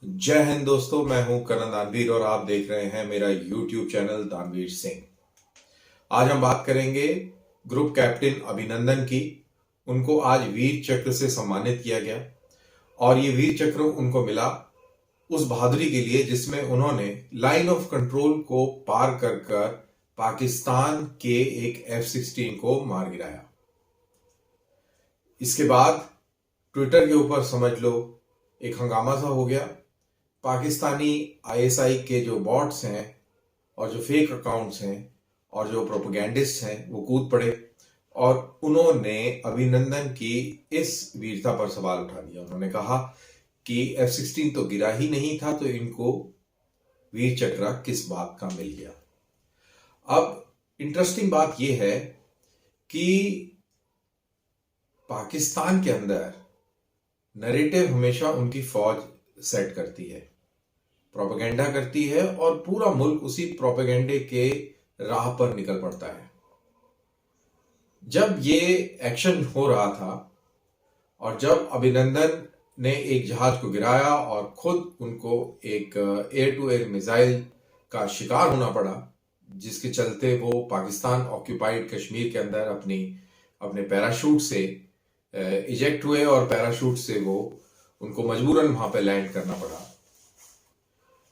जय हिंद दोस्तों, मैं हूं करण दानवीर और आप देख रहे हैं मेरा YouTube चैनल दानवीर सिंह। आज हम बात करेंगे ग्रुप कैप्टन अभिनंदन की। उनको आज वीर चक्र से सम्मानित किया गया और ये वीर चक्र उनको मिला उस बहादुरी के लिए जिसमें उन्होंने लाइन ऑफ कंट्रोल को पार कर कर पाकिस्तान के एक F-16 को मार गिराया। इसके बाद ट्विटर के ऊपर समझ लो एक हंगामा सा हो गया। पाकिस्तानी ISI के जो बॉट्स हैं और जो फेक अकाउंट्स हैं और जो प्रोपेगेंडिस्ट हैं वो कूद पड़े और उन्होंने अभिनंदन की इस वीरता पर सवाल उठा दिया। उन्होंने कहा कि F-16 तो गिरा ही नहीं था तो इनको वीर चक्र किस बात का मिल गया। अब इंटरेस्टिंग बात यह है कि पाकिस्तान के अंदर नैरेटिव हमेशा उनकी फौज सेट करती है, प्रोपेगेंडा करती है और पूरा मुल्क उसी प्रोपेगेंडे के राह पर निकल पड़ता है। जब ये एक्शन हो रहा था और जब अभिनंदन ने एक जहाज को गिराया और खुद उनको एक एयर टू एयर मिसाइल का शिकार होना पड़ा, जिसके चलते वो पाकिस्तान ऑक्यूपाइड कश्मीर के अंदर अपने पैराशूट से इजेक्ट हुए और पैराशूट से वो उनको मजबूरन वहां पे लैंड करना पड़ा।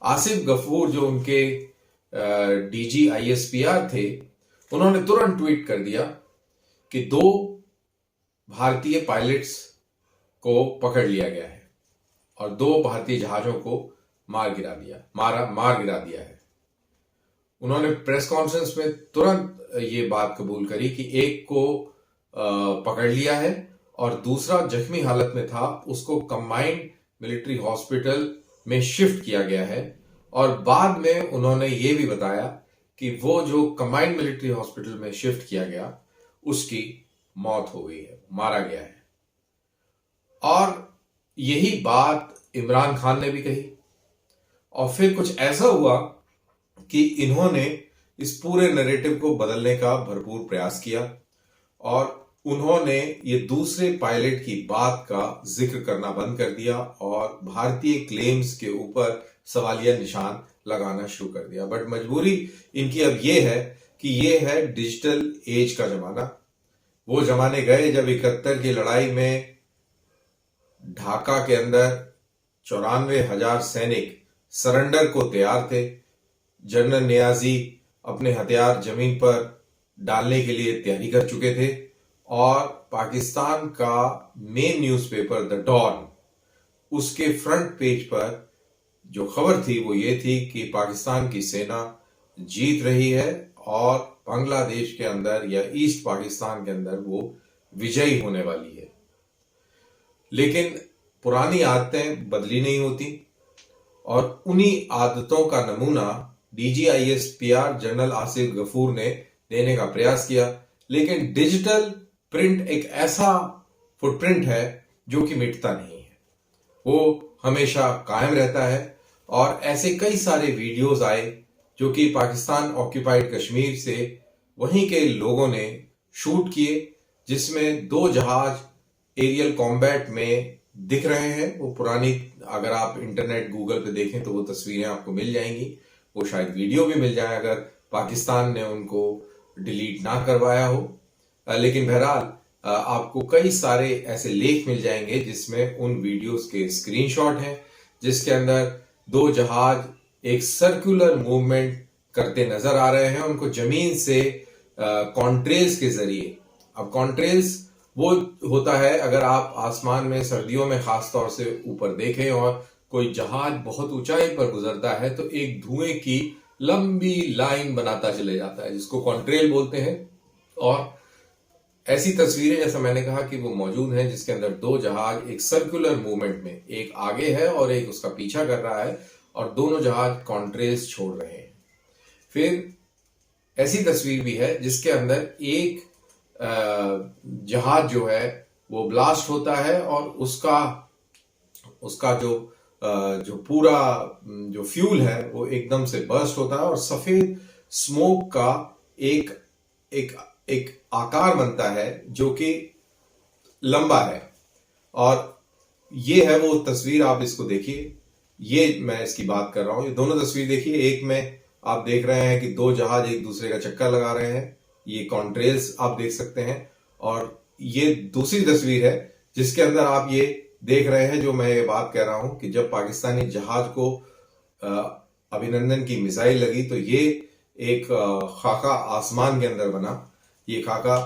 आसिफ गफूर जो उनके DG ISPR थे, उन्होंने तुरंत ट्वीट कर दिया कि 2 भारतीय पायलट्स को पकड़ लिया गया है और 2 भारतीय जहाजों को मार गिरा दिया है। उन्होंने प्रेस कॉन्फ्रेंस में तुरंत ये बात कबूल करी कि एक को पकड़ लिया है और दूसरा जख्मी हालत में था, उसको कंबाइंड मिलिट्री हॉस्पिटल में शिफ्ट किया गया है। और बाद में उन्होंने ये भी बताया कि वो जो कंबाइंड मिलिट्री हॉस्पिटल में शिफ्ट किया गया उसकी मौत हो गई है, मारा गया है। और यही बात इमरान खान ने भी कही और फिर कुछ ऐसा हुआ कि इन्होंने इस पूरे नैरेटिव को बदलने का भरपूर प्रयास किया और उन्होंने ये दूसरे पायलट की बात का जिक्र करना बंद कर दिया और भारतीय क्लेम्स के ऊपर सवालिया निशान लगाना शुरू कर दिया। बट मजबूरी इनकी अब ये है कि ये है डिजिटल एज का जमाना। वो जमाने गए जब 71 की लड़ाई में ढाका के अंदर 94,000 सैनिक सरेंडर को तैयार थे। जनरल नियाजी अपने हथियार जमीन पर डालने के लिए तैयारी कर चुके थे और पाकिस्तान का मेन न्यूज़पेपर द डॉन, उसके फ्रंट पेज पर जो खबर थी वो ये थी कि पाकिस्तान की सेना जीत रही है और बांग्लादेश के अंदर या ईस्ट पाकिस्तान के अंदर वो विजयी होने वाली है। लेकिन पुरानी आदतें बदली नहीं होती और उन्हीं आदतों का नमूना DG ISPR general Asif Ghafoor ने देने का प्रयास किया। लेकिन डिजिटल प्रिंट एक ऐसा फुटप्रिंट है जो कि मिटता नहीं है, वो हमेशा कायम रहता है। और ऐसे कई सारे वीडियोस आए जो कि पाकिस्तान ऑक्यूपाइड कश्मीर से वहीं के लोगों ने शूट किए, जिसमें 2 जहाज एरियल कॉम्बैट में दिख रहे हैं। वो पुरानी, अगर आप इंटरनेट गूगल पे देखें तो वो तस्वीरें आपको मिल जाएंगी, वो शायद वीडियो भी मिल जाए अगर पाकिस्तान ने उनको डिलीट ना करवाया हो। लेकिन बहरहाल आपको कई सारे ऐसे लेख मिल जाएंगे जिसमें उन वीडियोस के स्क्रीनशॉट हैं, जिसके अंदर 2 जहाज एक सर्कुलर मूवमेंट करते नजर आ रहे हैं। उनको जमीन से कॉन्ट्रेल्स के जरिए, अब कॉन्ट्रेल्स वो होता है अगर आप आसमान में सर्दियों में खास तौर से ऊपर देखें और कोई जहाज बहुत ऊंचाई पर गुजरता है तो एक धुएं की लंबी लाइन बनाता चले जाता है, जिसको कॉन्ट्रेल बोलते हैं। और ऐसी तस्वीरें, जैसा मैंने कहा, कि वो मौजूद हैं जिसके अंदर 2 जहाज एक सर्कुलर मूवमेंट में, एक आगे है और एक उसका पीछा कर रहा है और दोनों जहाज कॉन्ट्रेल्स छोड़ रहे हैं। फिर ऐसी तस्वीर भी है जिसके अंदर एक जहाज जो है वो ब्लास्ट होता है और उसका जो पूरा जो फ्यूल है वो एकदम से बर्स्ट होता है और सफेद स्मोक का एक एक एक आकार बनता है जो कि लंबा है। और ये है वो तस्वीर, आप इसको देखिए। ये मैं इसकी बात कर रहा हूं। ये दोनों तस्वीर देखिए, एक में आप देख रहे हैं कि दो जहाज एक दूसरे का चक्कर लगा रहे हैं, ये कॉन्ट्रेल्स आप देख सकते हैं। और ये दूसरी तस्वीर है जिसके अंदर आप ये देख रहे हैं, जो मैं ये बात कह रहा हूं कि जब पाकिस्तानी जहाज को अभिनंदन की मिसाइल लगी तो ये एक खाका आसमान के अंदर बना। ये खाका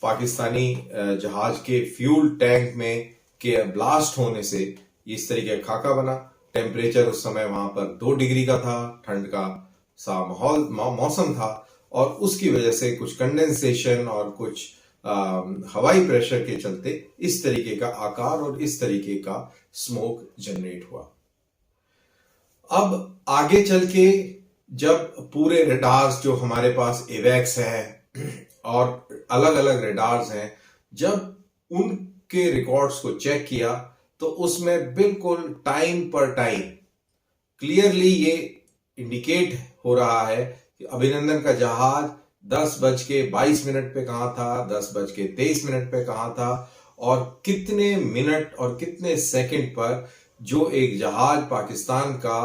पाकिस्तानी जहाज के फ्यूल टैंक में के ब्लास्ट होने से इस तरीके का खाका बना। टेम्परेचर उस समय वहां पर 2 डिग्री का था, ठंड का सा माहौल मौसम था, और उसकी वजह से कुछ कंडेंसेशन और कुछ हवाई प्रेशर के चलते इस तरीके का आकार और इस तरीके का स्मोक जनरेट हुआ। अब आगे चल के जब पूरे रेडार्स जो हमारे पास एवेक्स है और अलग अलग रेडार्स हैं, जब उनके रिकॉर्ड्स को चेक किया तो उसमें बिल्कुल टाइम पर टाइम क्लियरली ये इंडिकेट हो रहा है कि अभिनंदन का जहाज 10:22 पे कहां था, 10:23 पे कहां था, और कितने मिनट और कितने सेकंड पर जो एक जहाज पाकिस्तान का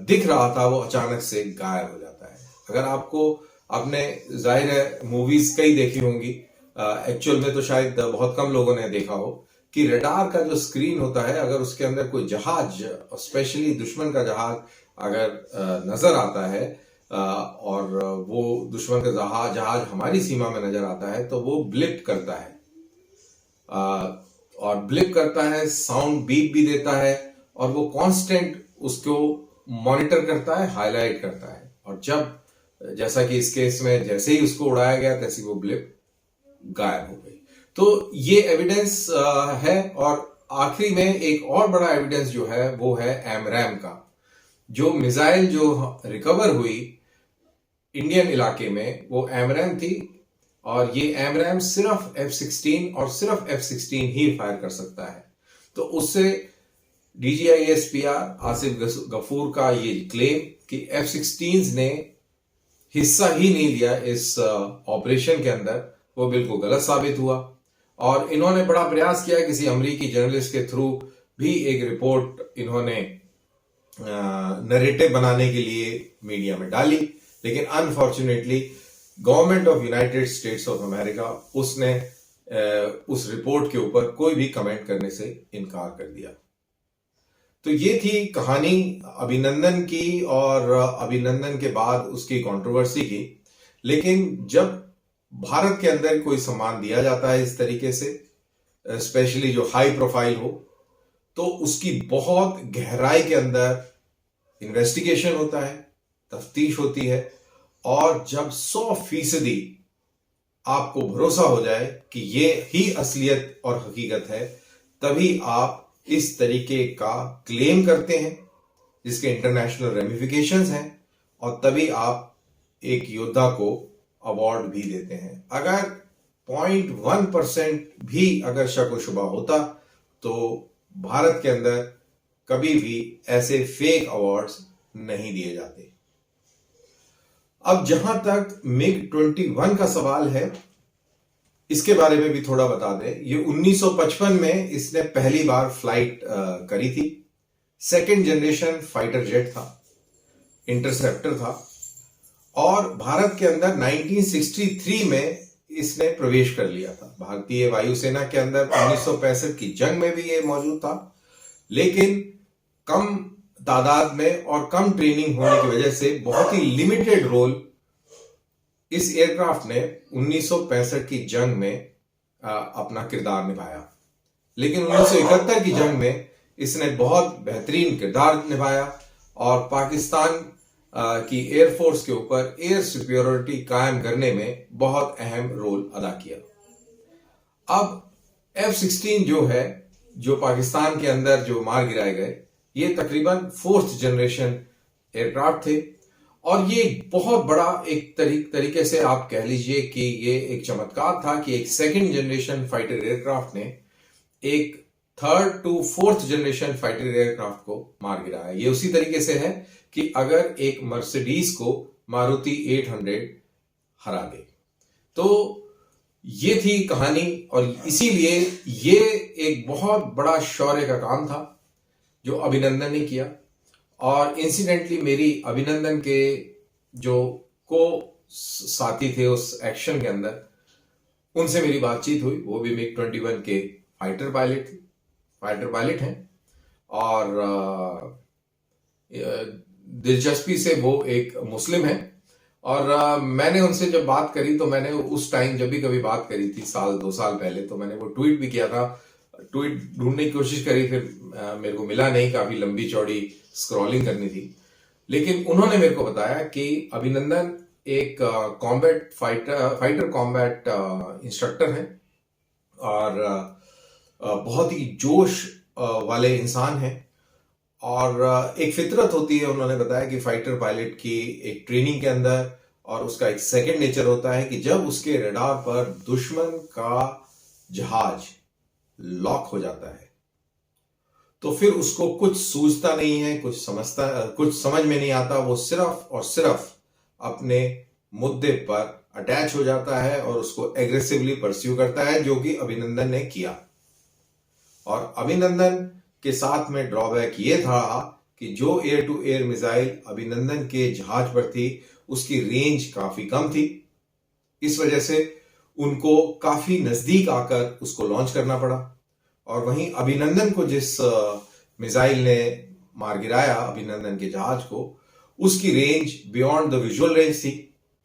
दिख रहा था वो अचानक से गायब हो जाता है। अगर आपको आपने जाहिर है मूवीज कई देखी होंगी, एक्चुअल में तो शायद बहुत कम लोगों ने देखा हो कि रडार का जो स्क्रीन होता है, अगर उसके अंदर कोई जहाज, स्पेशली दुश्मन का जहाज अगर नजर आता है और वो दुश्मन का जहाज हमारी सीमा में नजर आता है तो वो ब्लिप करता है, और ब्लिप करता है, साउंड बीप भी देता है, और वो कांस्टेंट उसको मॉनिटर करता है, हाईलाइट करता है। और जब जैसा कि इस केस में जैसे ही उसको उड़ाया गया तैसे वो ब्लिप गायब हो गई। तो ये एविडेंस है। और आखिरी में एक और बड़ा एविडेंस जो है वो है एमरैम का। जो मिसाइल जो रिकवर हुई इंडियन इलाके में वो एमरैम थी, और ये एमरैम सिर्फ F-16 और सिर्फ F-16 ही फायर कर सकता है। तो उससे DGISPR आसिफ गफूर का ये क्लेम कि F-16 ने हिस्सा ही नहीं लिया इस ऑपरेशन के अंदर, वो बिल्कुल गलत साबित हुआ। और इन्होंने बड़ा प्रयास किया, किसी अमेरिकी जर्नलिस्ट के थ्रू भी एक रिपोर्ट इन्होंने नरेटिव बनाने के लिए मीडिया में डाली, लेकिन unfortunately government of United states of America उसने उस रिपोर्ट के ऊपर कोई भी कमेंट करने से इनकार कर दिया। तो ये थी कहानी अभिनंदन की, और अभिनंदन के बाद उसकी कंट्रोवर्सी की। लेकिन जब भारत के अंदर कोई सम्मान दिया जाता है इस तरीके से, स्पेशली जो हाई प्रोफाइल हो, तो उसकी बहुत गहराई के अंदर इन्वेस्टिगेशन होता है, तफ्तीश होती है, और जब 100% आपको भरोसा हो जाए कि ये ही असलियत और हकीकत है, तभी आप इस तरीके का क्लेम करते हैं जिसके इंटरनेशनल रेमिफिकेशंस हैं, और तभी आप एक योद्धा को अवार्ड भी देते हैं। अगर 0.1% भी अगर शक व शुबा होता तो भारत के अंदर कभी भी ऐसे फेक अवार्ड्स नहीं दिए जाते। अब जहां तक MiG-21 का सवाल है, इसके बारे में भी थोड़ा बता दें। ये 1955 में इसने पहली बार फ्लाइट करी थी। सेकेंड जनरेशन फाइटर जेट था, इंटरसेप्टर था, और भारत के अंदर 1963 में इसने प्रवेश कर लिया था। भारतीय वायुसेना के अंदर 1965 की जंग में भी ये मौजूद था, लेकिन कम तादाद में और कम ट्रेनिंग होने की वजह से बहुत ही लिमिटेड रोल इस एयरक्राफ्ट ने 1965 की जंग में अपना किरदार निभाया। लेकिन 1971 की जंग में इसने बहुत बेहतरीन किरदार निभाया और पाकिस्तान की एयरफोर्स के ऊपर एयर सुपीरियरिटी कायम करने में बहुत अहम रोल अदा किया। अब F-16 जो है, जो पाकिस्तान के अंदर जो मार गिराए गए, ये तकरीबन 4th जनरेशन एयरक्राफ्ट थे, और ये बहुत बड़ा एक तरीके से आप कह लीजिए कि ये एक चमत्कार था कि एक 2nd जनरेशन फाइटर एयरक्राफ्ट ने एक 3rd to 4th generation fighter aircraft को मार गिराया। ये उसी तरीके से है कि अगर एक मर्सिडीज को मारुति 800 हरा दे। तो ये थी कहानी, और इसीलिए ये एक बहुत बड़ा शौर्य का काम था। जो अभिनंदन ने किया। और इंसिडेंटली मेरी अभिनंदन के जो को साथी थे उस एक्शन के अंदर, उनसे मेरी बातचीत हुई। वो भी मिग 21 के फाइटर पायलट हैं। और दिलचस्पी से वो एक मुस्लिम है। और मैंने उनसे जब बात करी तो मैंने उस टाइम जब भी कभी बात करी थी 1-2 साल पहले, तो मैंने वो ट्वीट भी किया था। ट्वीट ढूंढने की कोशिश करी, फिर मेरे को मिला नहीं, काफी लंबी चौड़ी स्क्रॉलिंग करनी थी। लेकिन उन्होंने मेरे को बताया कि अभिनंदन एक कॉम्बैट फाइटर कॉम्बैट इंस्ट्रक्टर हैं और बहुत ही जोश वाले इंसान हैं। और एक फितरत होती है, उन्होंने बताया कि फाइटर पायलट की एक ट्रेनिंग के अंदर, और उसका एक सेकंड नेचर होता है कि जब उसके रडार पर दुश्मन का जहाज लॉक हो जाता है तो फिर उसको कुछ सूझता नहीं है, कुछ समझ में नहीं आता। वो सिर्फ और सिर्फ अपने मुद्दे पर अटैच हो जाता है और उसको एग्रेसिवली परस्यू करता है, जो कि अभिनंदन ने किया। और अभिनंदन के साथ में ड्रॉबैक ये था कि जो एयर टू एयर मिसाइल अभिनंदन के जहाज पर थी उसकी रेंज काफी कम थी। इस वजह से उनको काफी नजदीक आकर उसको लॉन्च करना पड़ा। और वहीं अभिनंदन को जिस मिसाइल ने मार गिराया अभिनंदन के जहाज को, उसकी range beyond the visual range थी।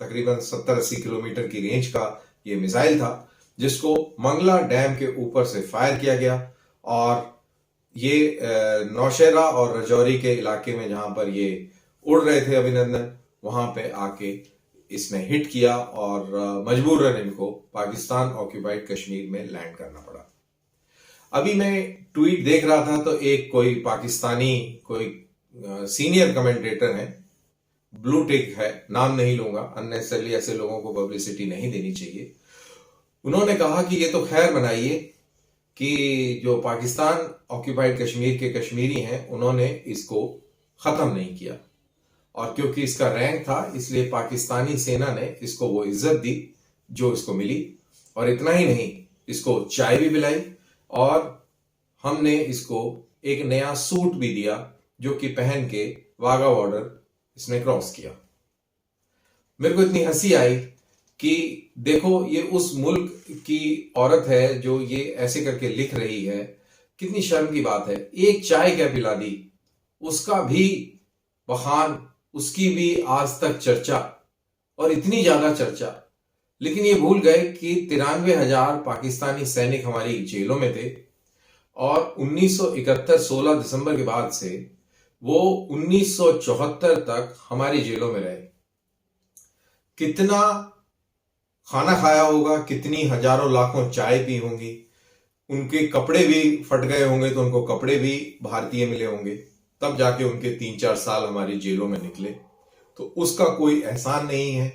तकरीबन 70-80 किलोमीटर की रेंज का ये मिसाइल था, जिसको मंगला डैम के ऊपर से फायर किया गया। और ये नौशेरा और रजौरी के इलाके में जहां पर ये उड़ रहे थे अभिनंदन, वहां पे आके इसने हिट किया और मजबूरन इनको पाकिस्तान ऑक्यूपाइड कश्मीर में लैंड करना पड़ा। अभी मैं ट्वीट देख रहा था तो एक कोई पाकिस्तानी कोई सीनियर कमेंटेटर है, ब्लू टिक है, नाम नहीं लूंगा, अननेसेसरली ऐसे लोगों को पब्लिसिटी नहीं देनी चाहिए। उन्होंने कहा कि ये तो खैर बनाइए कि जो पाकिस्तान ऑक्यूपाइड कश्मीर के कश्मीरी हैं उन्होंने इसको खत्म नहीं किया, और क्योंकि इसका रैंक था इसलिए पाकिस्तानी सेना ने इसको वो इज्जत दी जो इसको मिली। और इतना ही नहीं, इसको चाय भी पिलाई और हमने इसको एक नया सूट भी दिया जो कि पहन के वाघा बॉर्डर इसने क्रॉस किया। मेरे को इतनी हंसी आई कि देखो ये उस मुल्क की औरत है जो ये ऐसे करके लिख रही है, कितनी शर्म की बात है। एक चाय क्या पिला दी, उसका भी बखान, उसकी भी आज तक चर्चा, और इतनी ज्यादा चर्चा। लेकिन ये भूल गए कि 93,000 पाकिस्तानी सैनिक हमारी जेलों में थे और 1971 16 दिसंबर के बाद से वो 1974 तक हमारी जेलों में रहे। कितना खाना खाया होगा, कितनी हजारों लाखों चाय पी होंगी, उनके कपड़े भी फट गए होंगे तो उनको कपड़े भी भारतीय मिले होंगे, तब जाके उनके 3-4 साल हमारी जेलों में निकले। तो उसका कोई एहसान नहीं है।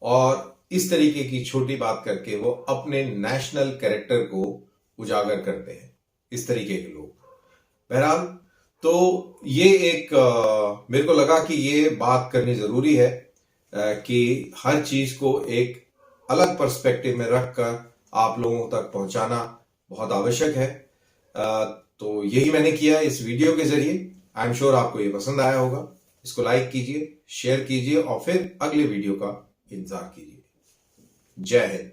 और इस तरीके की छोटी बात करके वो अपने नेशनल कैरेक्टर को उजागर करते हैं, इस तरीके के लोग। बहरहाल, तो ये एक मेरे को लगा कि ये बात करनी जरूरी है कि हर चीज को एक अलग पर्सपेक्टिव में रखकर आप लोगों तक पहुंचाना बहुत आवश्यक है। तो यही मैंने किया इस वीडियो के जरिए। आई एम श्योर आपको ये पसंद आया होगा। इसको लाइक कीजिए, शेयर कीजिए और फिर अगले वीडियो का इंतजार कीजिए। जय हिंद।